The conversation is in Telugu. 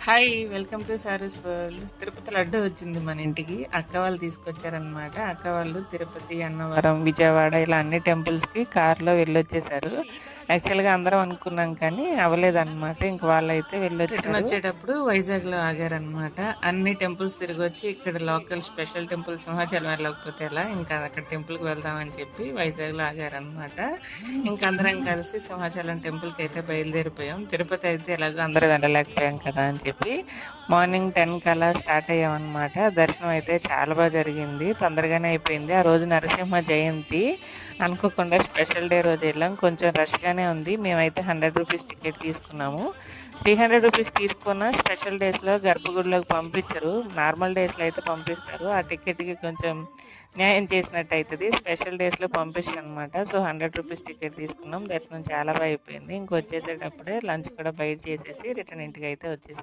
Hi! Welcome to saris world. Tirupati laddu వచ్చింది మన ఇంటికి. అక్క వాళ్ళు తీసుకొచ్చారనమాట. అక్క వాళ్ళు తిరుపతి, అన్నవరం, విజయవాడ ఇలా అన్ని టెంపుల్స్‌కి కార్‌లో వెళ్ళొచ్చేసారు. యాక్చువల్‌గా అందరం అనుకున్నాం కానీ అవ్వలేదనమాట. ఇంక వాళ్ళైతే వెళ్ళొచ్చారు. రిటర్న్ వచ్చేటప్పుడు వైజాగ్‌లో ఆగారనమాట. అన్ని టెంపుల్స్ తిరిగొచ్చి ఇక్కడ లోకల్ స్పెషల్ టెంపుల్ సింహాచలం వెళ్ళకపోతే ఎలా, ఇంకా అక్కడ టెంపుల్‌కి వెళ్దామని చెప్పి వైజాగ్‌లో ఆగారనమాట. ఇంక అందరం కలిసి సింహాచలం టెంపుల్‌కి అయితే బయలుదేరిపోయాం. తిరుపతి అయితే ఎలాగో అందరం వెళ్ళలేకపోయాం కదా అని చెప్పి మార్నింగ్ 10కి అలా స్టార్ట్ అయ్యామన్నమాట. దర్శనం అయితే చాలా బాగా జరిగింది. తొందరగానే అయిపోయింది. ఆ రోజు నరసింహ జయంతి. అనుకోకుండా స్పెషల్ డే రోజు వెళ్ళాం. కొంచెం రష్‌గానే ఉంది. మేమైతే ₹100 టికెట్ తీసుకున్నాము. ₹300 తీసుకున్న స్పెషల్ డేస్‌లో గర్భగుడిలోకి పంపించరు. నార్మల్ డేస్‌లో అయితే పంపిస్తారు. ఆ టికెట్‌కి కొంచెం న్యాయం చేసినట్టు అయితది. స్పెషల్ డేస్‌లో పంపించరనమాట. సో, ₹100 టికెట్ తీసుకున్నాం. దర్శనం చాలా బాగా అయిపోయింది. ఇంకొచ్చేసేటప్పుడే లంచ్ కూడా బయట చేసేసి రిటర్న్ ఇంటికైతే వచ్చేసాం.